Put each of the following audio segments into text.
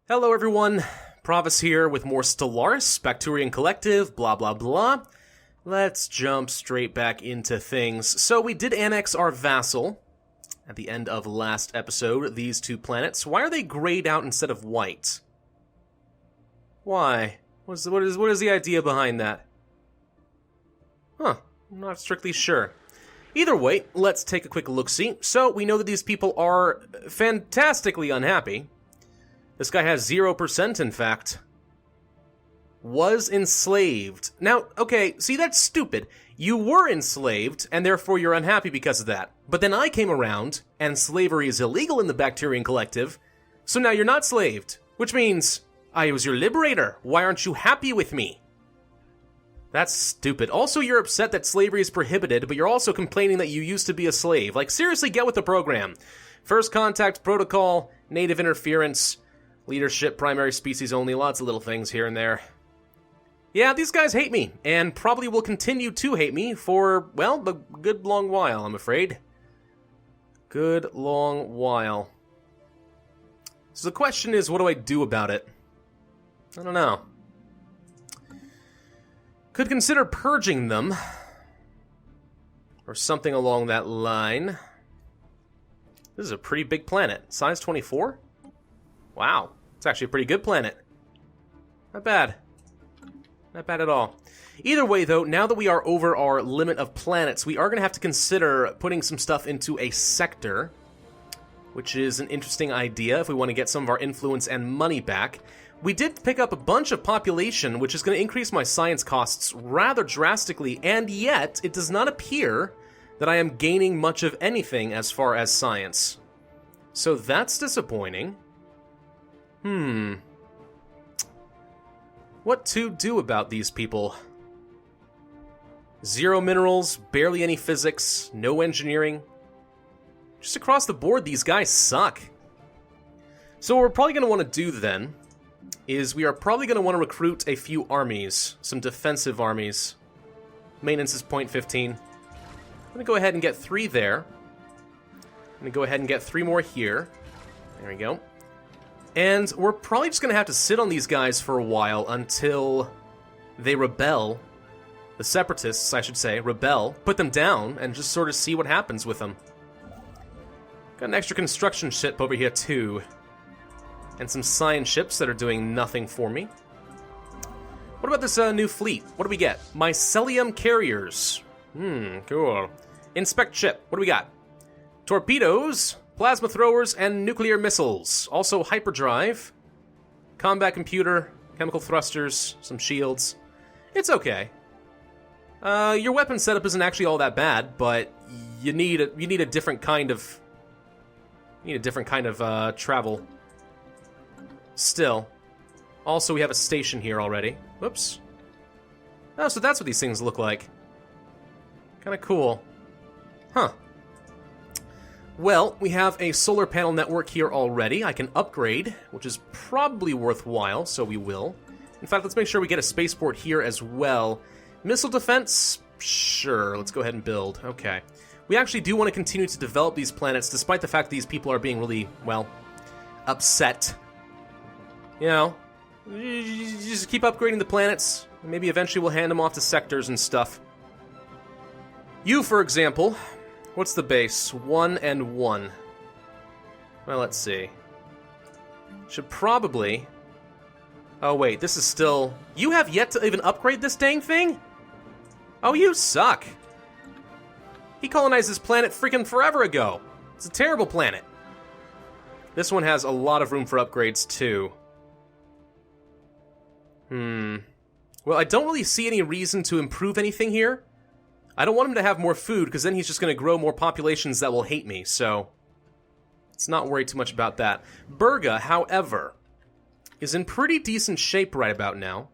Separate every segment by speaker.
Speaker 1: Hello everyone, Pravus here with more Stellaris, Bakturian Collective, blah blah blah. Let's jump straight back into things. So we did annex our vassal at the end of last episode, these two planets. Why are they grayed out instead of white? Why? What is the idea behind that? Huh, I'm not strictly sure. Either way, let's take a quick look-see. So we know that these people are fantastically unhappy. This guy has 0%, in fact. Was enslaved. Now, okay, see, that's stupid. You were enslaved, and therefore you're unhappy because of that. But then I came around, and slavery is illegal in the Bakturian Collective, so now you're not slaved. Which means, I was your liberator. Why aren't you happy with me? That's stupid. Also, you're upset that slavery is prohibited, but you're also complaining that you used to be a slave. Like, seriously, get with the program. First contact protocol, native interference, leadership, primary species only, lots of little things here and there. Yeah, these guys hate me, and probably will continue to hate me for, well, a good long while, I'm afraid. Good long while. So the question is, what do I do about it? I don't know. Could consider purging them, or something along that line. This is a pretty big planet. Size 24? Wow, it's actually a pretty good planet. Not bad. Not bad at all. Either way, though, now that we are over our limit of planets, we are going to have to consider putting some stuff into a sector, which is an interesting idea if we want to get some of our influence and money back. We did pick up a bunch of population, which is going to increase my science costs rather drastically, and yet it does not appear that I am gaining much of anything as far as science. So that's disappointing. What to do about these people? 0 minerals, barely any physics, no engineering. Just across the board, these guys suck. So what we're probably going to want to do then is we are probably going to want to recruit a few armies, some defensive armies. Maintenance is 0.15. I'm going to go ahead and get 3 there. I'm going to go ahead and get 3 more here. There we go. And we're probably just going to have to sit on these guys for a while until they rebel. The separatists, I should say, rebel, put them down, and just sort of see what happens with them. Got an extra construction ship over here, too. And some science ships that are doing nothing for me. What about this new fleet? What do we get? Mycelium carriers. Cool. Inspect ship. What do we got? Torpedoes, plasma throwers, and nuclear missiles. Also hyperdrive, combat computer, chemical thrusters, some shields. It's okay. Your weapon setup isn't actually all that bad, but you need a different kind of travel. Still. Also, we have a station here already. Whoops. Oh, so that's what these things look like. Kind of cool. Huh. Well, we have a solar panel network here already. I can upgrade, which is probably worthwhile, so we will. In fact, let's make sure we get a spaceport here as well. Missile defense? Sure, let's go ahead and build. Okay. We actually do want to continue to develop these planets, despite the fact these people are being really, well, upset. You know, you just keep upgrading the planets. Maybe eventually we'll hand them off to sectors and stuff. You, for example, what's the base? 1 and 1. Well, let's see. Should probably... Oh, wait, this is still... You have yet to even upgrade this dang thing? Oh, you suck. He colonized this planet freaking forever ago. It's a terrible planet. This one has a lot of room for upgrades, too. Well, I don't really see any reason to improve anything here. I don't want him to have more food, because then he's just going to grow more populations that will hate me, so... Let's not worry too much about that. Berga, however, is in pretty decent shape right about now.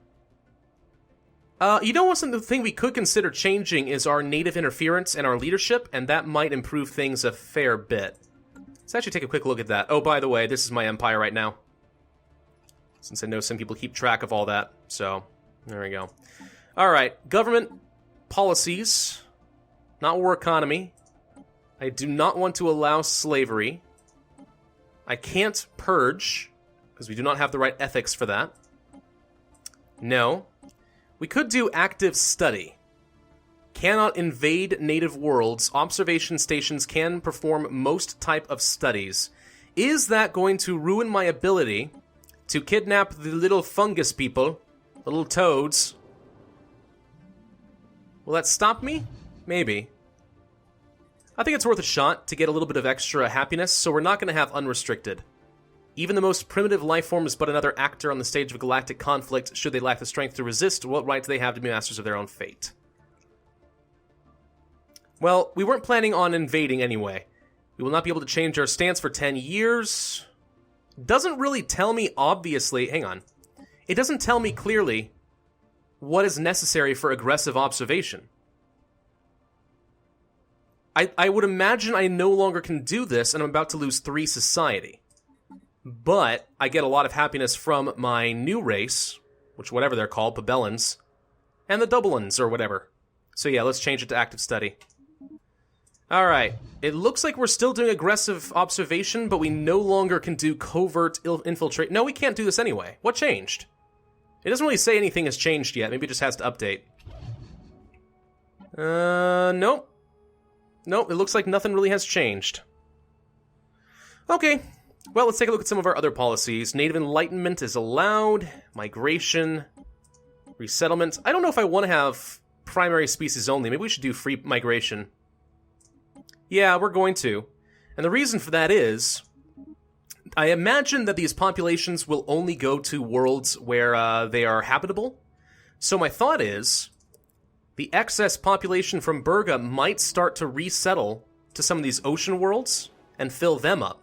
Speaker 1: You know what's the thing we could consider changing is our native interference and our leadership, and that might improve things a fair bit. Let's actually take a quick look at that. Oh, by the way, this is my empire right now. Since I know some people keep track of all that, so there we go. Alright, government policies, not war economy. I do not want to allow slavery. I can't purge. because we do not have the right ethics for that. No. We could do active study. Cannot invade native worlds. Observation stations can perform most type of studies. Is that going to ruin my ability to kidnap the little fungus people, the little toads? Will that stop me? Maybe. I think it's worth a shot to get a little bit of extra happiness, so we're not going to have unrestricted. Even the most primitive life form is but another actor on the stage of galactic conflict. Should they lack the strength to resist, what right do they have to be masters of their own fate? Well, we weren't planning on invading anyway. We will not be able to change our stance for 10 years. Doesn't really tell me, obviously... Hang on. It doesn't tell me clearly what is necessary for aggressive observation. I would imagine I no longer can do this, and I'm about to lose 3 society. But I get a lot of happiness from my new race, which whatever they're called, Pabellans, and the Doubleans, or whatever. So yeah, let's change it to active study. Alright, it looks like we're still doing aggressive observation, but we no longer can do covert infiltrate. No, we can't do this anyway. What changed? It doesn't really say anything has changed yet. Maybe it just has to update. Nope. Nope, it looks like nothing really has changed. Okay, well, let's take a look at some of our other policies. Native Enlightenment is allowed. Migration. Resettlement. I don't know if I want to have primary species only. Maybe we should do free migration. Yeah, we're going to. And the reason for that is, I imagine that these populations will only go to worlds where they are habitable. So my thought is, the excess population from Berga might start to resettle to some of these ocean worlds and fill them up.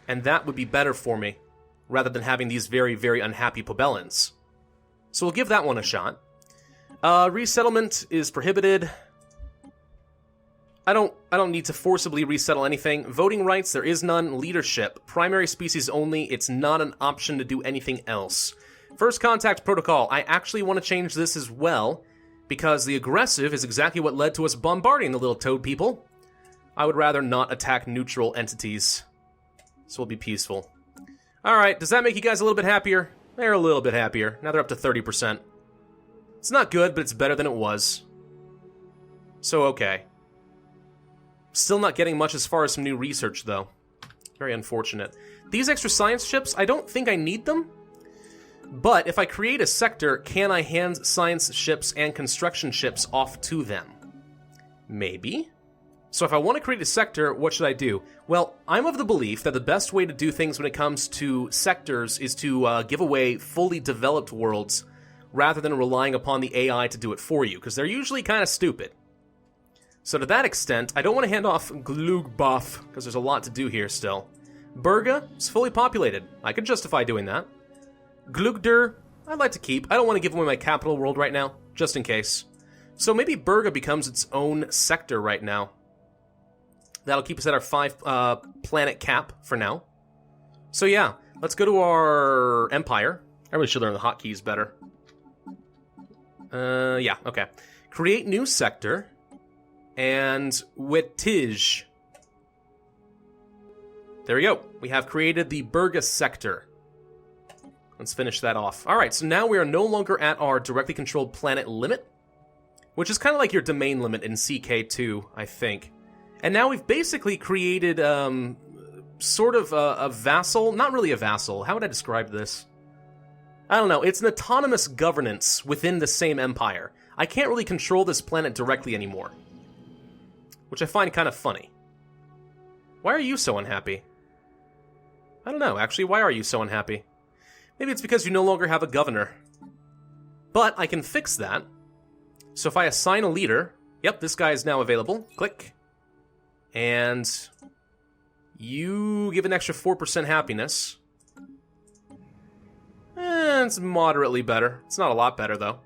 Speaker 1: And that would be better for me, rather than having these very, very unhappy Pobellans. So we'll give that one a shot. Resettlement is prohibited. I don't need to forcibly resettle anything. Voting rights, there is none. Leadership, primary species only. It's not an option to do anything else. First contact protocol, I actually want to change this as well, because the aggressive is exactly what led to us bombarding the little toad people. I would rather not attack neutral entities. So we'll be peaceful. Alright, does that make you guys a little bit happier? They're a little bit happier. Now they're up to 30%. It's not good, but it's better than it was. So okay. Still not getting much as far as some new research, though. Very unfortunate. These extra science ships, I don't think I need them. But if I create a sector, can I hand science ships and construction ships off to them? Maybe. So if I want to create a sector, what should I do? Well, I'm of the belief that the best way to do things when it comes to sectors is to give away fully developed worlds rather than relying upon the AI to do it for you, because they're usually kind of stupid. So to that extent, I don't want to hand off Glugbuff, because there's a lot to do here still. Berga is fully populated. I could justify doing that. Glugdur, I'd like to keep. I don't want to give away my capital world right now, just in case. So maybe Berga becomes its own sector right now. That'll keep us at our 5 planet cap for now. So yeah, let's go to our empire. I really should learn the hotkeys better. Yeah, okay. Create new sector. And Wetij. There we go. We have created the Berga sector. Let's finish that off. Alright, so now we are no longer at our directly controlled planet limit, which is kind of like your domain limit in CK2, I think. And now we've basically created, sort of a vassal. Not really a vassal. How would I describe this? I don't know. It's an autonomous governance within the same empire. I can't really control this planet directly anymore, which I find kind of funny. Why are you so unhappy? I don't know, actually. Why are you so unhappy? Maybe it's because you no longer have a governor. But I can fix that. So if I assign a leader... Yep, this guy is now available. Click. And you give an extra 4% happiness. It's moderately better. It's not a lot better, though.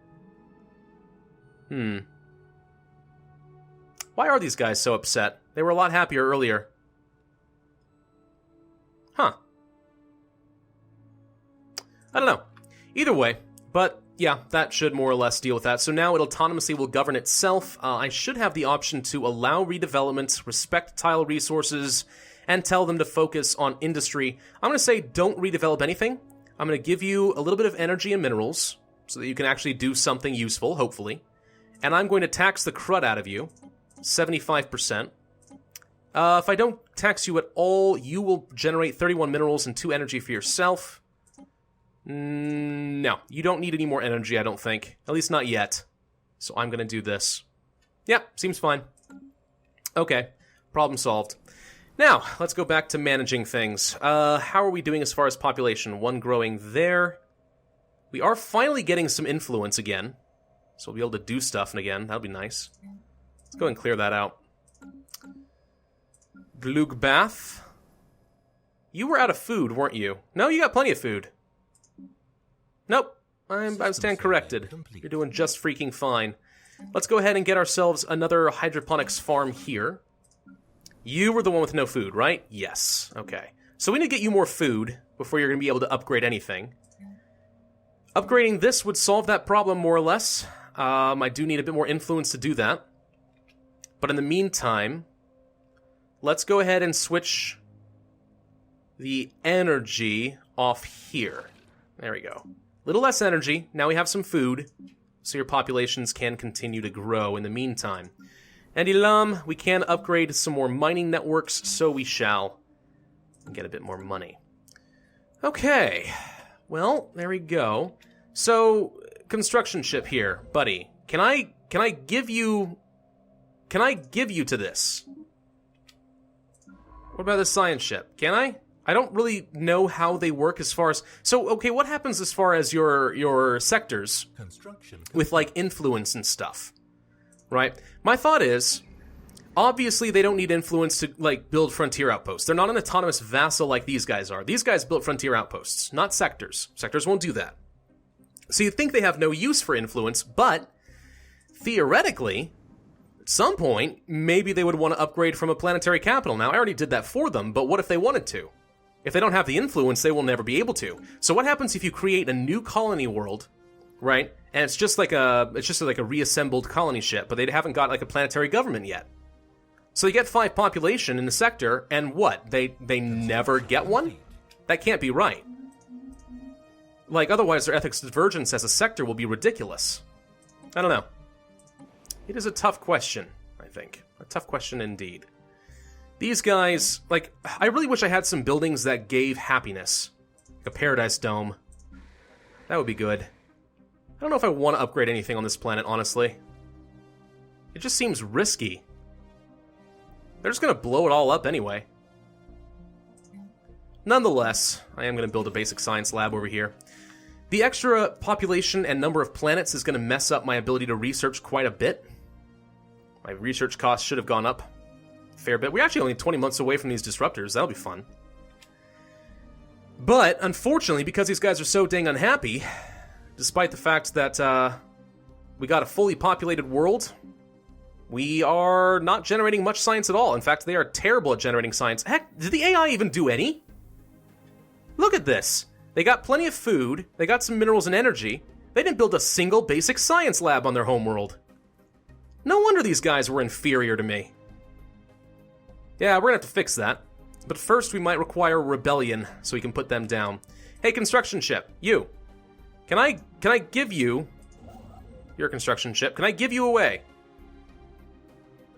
Speaker 1: Why are these guys so upset? They were a lot happier earlier. Huh. I don't know. Either way, but yeah, that should more or less deal with that. So now it autonomously will govern itself. I should have the option to allow redevelopment, respect tile resources, and tell them to focus on industry. I'm going to say don't redevelop anything. I'm going to give you a little bit of energy and minerals so that you can actually do something useful, hopefully. And I'm going to tax the crud out of you, 75%. If I don't tax you at all, you will generate 31 minerals and 2 energy for yourself. No, you don't need any more energy, I don't think. At least not yet. So I'm going to do this. Yeah, seems fine. Okay, problem solved. Now, let's go back to managing things. How are we doing as far as population? 1 growing there. We are finally getting some influence again. So we'll be able to do stuff again. That'll be nice. Let's go and clear that out. Glugbath. You were out of food, weren't you? No, you got plenty of food. Nope. I stand corrected. You're doing just freaking fine. Let's go ahead and get ourselves another hydroponics farm here. You were the one with no food, right? Yes. Okay. So we need to get you more food before you're going to be able to upgrade anything. Upgrading this would solve that problem more or less. I do need a bit more influence to do that. But in the meantime, let's go ahead and switch the energy off here. There we go. Little less energy. Now we have some food, so your populations can continue to grow in the meantime. And Elam, we can upgrade some more mining networks, so we shall. And get a bit more money. Okay. Well, there we go. So, construction ship here, buddy. Can I give you to this? What about the science ship? Can I? I don't really know how they work as far as... So, okay, what happens as far as your sectors with, like, influence and stuff? Right? My thought is, obviously they don't need influence to, like, build frontier outposts. They're not an autonomous vassal like these guys are. These guys built frontier outposts, not sectors. Sectors won't do that. So you'd think they have no use for influence, but theoretically, at some point, maybe they would want to upgrade from a planetary capital. Now, I already did that for them, but what if they wanted to? If they don't have the influence, they will never be able to. So what happens if you create a new colony world, right? And it's just like a reassembled colony ship, but they haven't got like a planetary government yet. So they get 5 population in the sector, and what? They never get one? That can't be right. Like, otherwise their ethics divergence as a sector will be ridiculous. I don't know. It is a tough question, I think. A tough question indeed. These guys, like, I really wish I had some buildings that gave happiness. Like a paradise dome. That would be good. I don't know if I want to upgrade anything on this planet, honestly. It just seems risky. They're just going to blow it all up anyway. Nonetheless, I am going to build a basic science lab over here. The extra population and number of planets is going to mess up my ability to research quite a bit. My research costs should have gone up a fair bit. We're actually only 20 months away from these disruptors. That'll be fun. But, unfortunately, because these guys are so dang unhappy, despite the fact that we got a fully populated world, we are not generating much science at all. In fact, they are terrible at generating science. Heck, did the AI even do any? Look at this. They got plenty of food, they got some minerals and energy. They didn't build a single basic science lab on their homeworld. No wonder these guys were inferior to me. Yeah, we're gonna have to fix that. But first we might require rebellion, so we can put them down. Hey, construction ship, you. Can I give you... You're a construction ship. Can I give you away?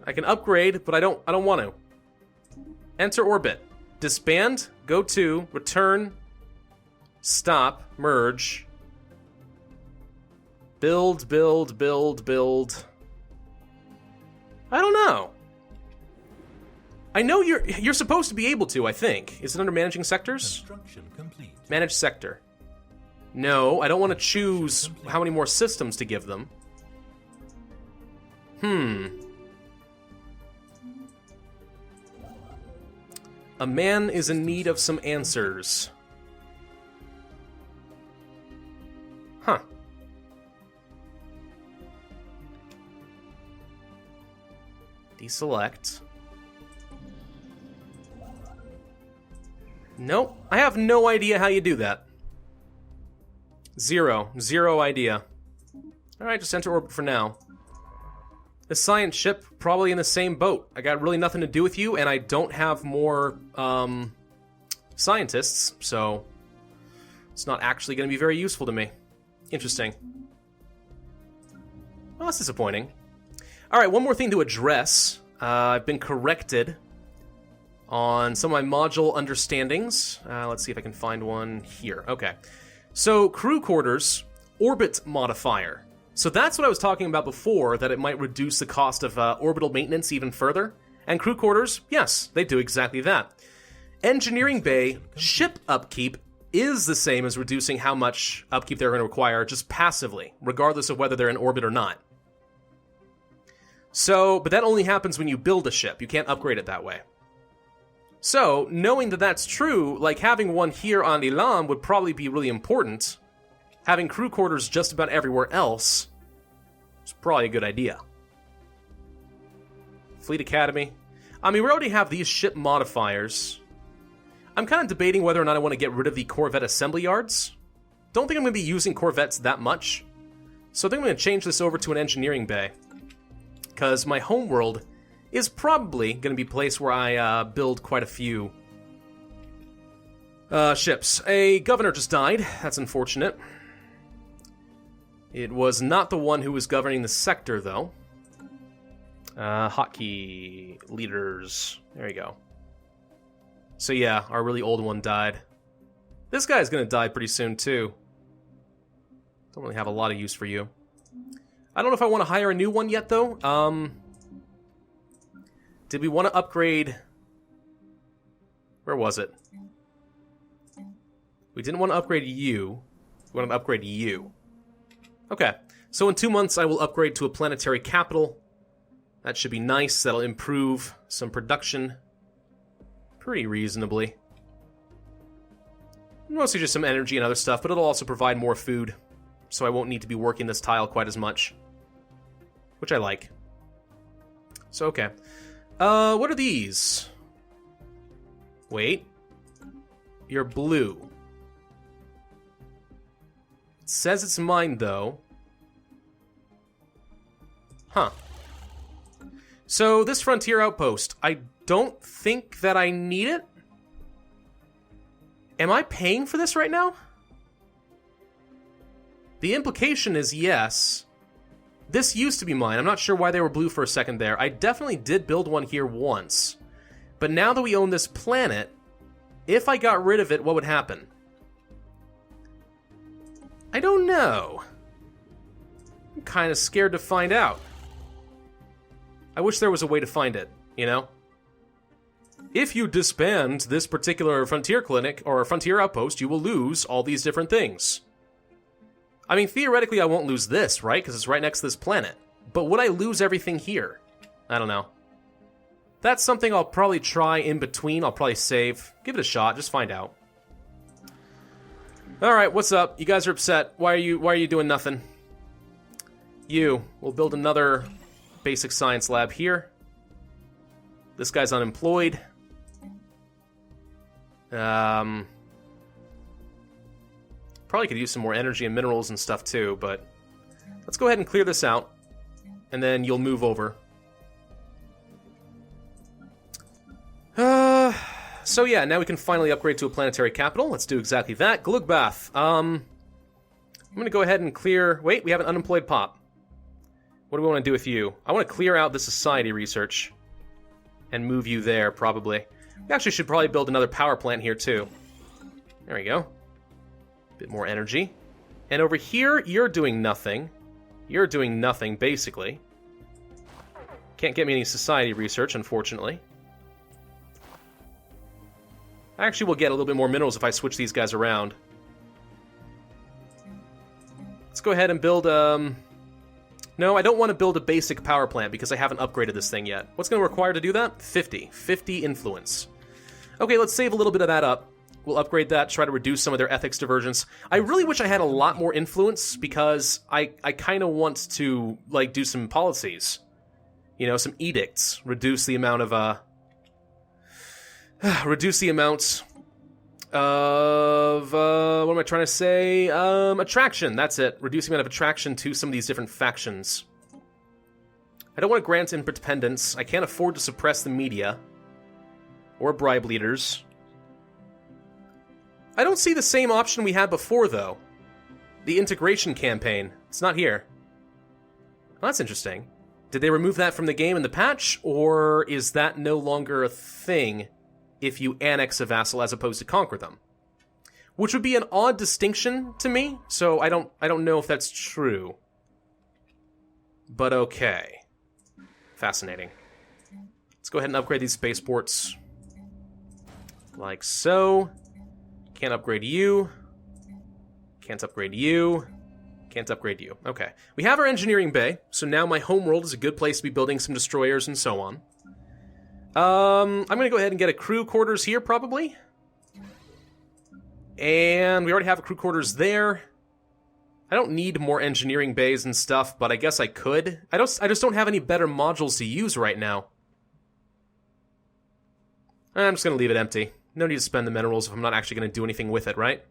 Speaker 1: I can upgrade, but I don't want to. Enter orbit. Disband, go to, return, stop, merge. Build. I don't know. I know you're supposed to be able to, I think. Is it under managing sectors?
Speaker 2: Construction complete.
Speaker 1: Manage sector. No, I don't want to choose how many more systems to give them. A man is in need of some answers. Huh. Deselect. Nope. I have no idea how you do that. Zero idea. Alright, just enter orbit for now. The science ship, probably in the same boat. I got really nothing to do with you, and I don't have more, scientists, so... It's not actually going to be very useful to me. Interesting. Well, that's disappointing. Alright, one more thing to address. I've been corrected on some of my module understandings. Let's see if I can find one here. Okay. So, crew quarters, orbit modifier. So that's what I was talking about before, that it might reduce the cost of orbital maintenance even further. And crew quarters, yes, they do exactly that. Engineering bay, ship upkeep is the same as reducing how much upkeep they're going to require just passively, regardless of whether they're in orbit or not. So, but that only happens when you build a ship. You can't upgrade it that way. So, knowing that that's true, like having one here on Elam would probably be really important. Having crew quarters just about everywhere else is probably a good idea. Fleet Academy. I mean, we already have these ship modifiers. I'm kind of debating whether or not I want to get rid of the Corvette assembly yards. Don't think I'm going to be using Corvettes that much. So I think I'm going to change this over to an engineering bay. Because my homeworld is probably going to be a place where I build quite a few ships. A governor just died. That's unfortunate. It was not the one who was governing the sector, though. Hotkey leaders. There you go. So yeah, our really old one died. This guy's gonna die pretty soon, too. Don't really have a lot of use for you. I don't know if I want to hire a new one yet, though. Did we want to upgrade... Where was it? We didn't want to upgrade you. We wanted to upgrade you. Okay, so in 2 months I will upgrade to a planetary capital. That should be nice. That'll improve some production pretty reasonably. Mostly just some energy and other stuff, but it'll also provide more food, so I won't need to be working this tile quite as much. Which I like. So, okay. What are these? Wait. You're blue. It says it's mine, though. Huh. So, this frontier outpost, I don't think that I need it. Am I paying for this right now? The implication is yes. This used to be mine. I'm not sure why they were blue for a second there. I definitely did build one here once. But now that we own this planet, if I got rid of it, what would happen? I don't know. I'm kind of scared to find out. I wish there was a way to find it, you know? If you disband this particular frontier clinic or frontier outpost, you will lose all these different things. I mean, theoretically, I won't lose this, right? Because it's right next to this planet. But would I lose everything here? I don't know. That's something I'll probably try in between. I'll probably save. Give it a shot. Just find out. All right, what's up? You guys are upset. Why are you doing nothing? We'll build another basic science lab here. This guy's unemployed. Probably could use some more energy and minerals and stuff too, but let's go ahead and clear this out, and then you'll move over. So yeah, now we can finally upgrade to a planetary capital. Let's do exactly that. Glugbath. I'm gonna go ahead and clear... Wait, we have an unemployed pop. What do we want to do with you? I want to clear out the society research and move you there, probably. We actually should probably build another power plant here, too. There we go. Bit more energy. And over here, you're doing nothing. You're doing nothing, basically. Can't get me any society research, unfortunately. I actually will get a little bit more minerals if I switch these guys around. Let's go ahead and build, No, I don't want to build a basic power plant because I haven't upgraded this thing yet. What's going to require to do that? 50. 50 influence. Okay, let's save a little bit of that up. We'll upgrade that, try to reduce some of their ethics divergence. I really wish I had a lot more influence because I kind of want to, like, do some policies. You know, some edicts. Reduce the amount of, what am I trying to say? Attraction, that's it. Reduce the amount of attraction to some of these different factions. I don't want to grant independence. I can't afford to suppress the media. Or bribe leaders. I don't see the same option we had before, though. The integration campaign. It's not here. Well, that's interesting. Did they remove that from the game in the patch, or is that no longer a thing if you annex a vassal as opposed to conquer them? Which would be an odd distinction to me, so I don't know if that's true. But okay. Fascinating. Let's go ahead and upgrade these spaceports. Like so. Can't upgrade you. Can't upgrade you. Can't upgrade you. Okay. We have our engineering bay, so now my homeworld is a good place to be building some destroyers and so on. I'm going to go ahead and get a crew quarters here, probably. And we already have a crew quarters there. I don't need more engineering bays and stuff, but I guess I could. I just don't have any better modules to use right now. I'm just going to leave it empty. No need to spend the minerals if I'm not actually going to do anything with it, right?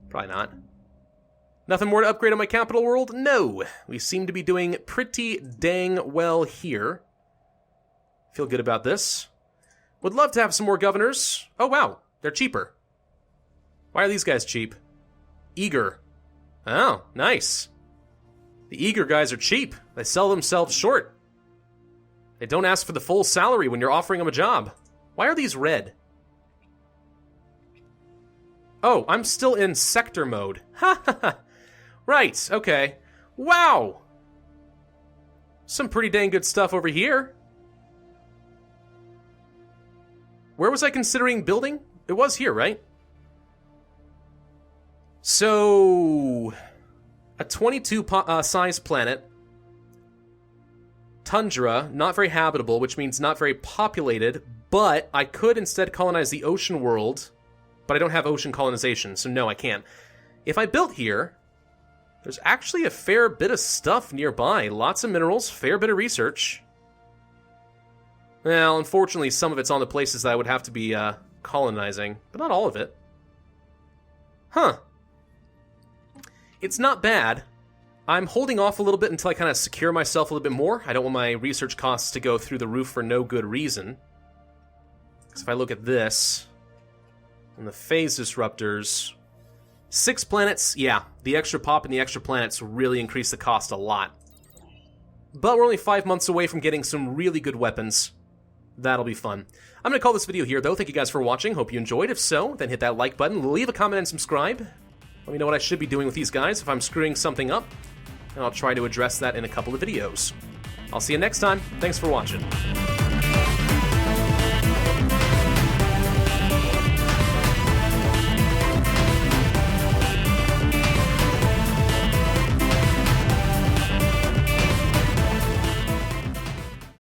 Speaker 1: Probably not. Nothing more to upgrade on my capital world? No. We seem to be doing pretty dang well here. Feel good about this. Would love to have some more governors. Oh, wow. They're cheaper. Why are these guys cheap? Eager. Oh, nice. The eager guys are cheap. They sell themselves short. They don't ask for the full salary when you're offering them a job. Why are these red? Oh, I'm still in sector mode. Ha ha ha. Right, okay. Wow! Some pretty dang good stuff over here. Where was I considering building? It was here, right? So, a 22 size planet. Tundra, not very habitable, which means not very populated, but I could instead colonize the ocean world, but I don't have ocean colonization, so no, I can't. If I built here, there's actually a fair bit of stuff nearby. Lots of minerals, fair bit of research. Well, unfortunately, some of it's on the places that I would have to be colonizing, but not all of it. Huh. It's not bad. I'm holding off a little bit until I kind of secure myself a little bit more. I don't want my research costs to go through the roof for no good reason. Because if I look at this, and the phase disruptors, 6 planets, yeah, the extra pop and the extra planets really increase the cost a lot. But we're only 5 months away from getting some really good weapons. That'll be fun. I'm going to call this video here, though. Thank you guys for watching. Hope you enjoyed. If so, then hit that like button, leave a comment, and subscribe. Let me know what I should be doing with these guys if I'm screwing something up, and I'll try to address that in a couple of videos. I'll see you next time. Thanks for watching.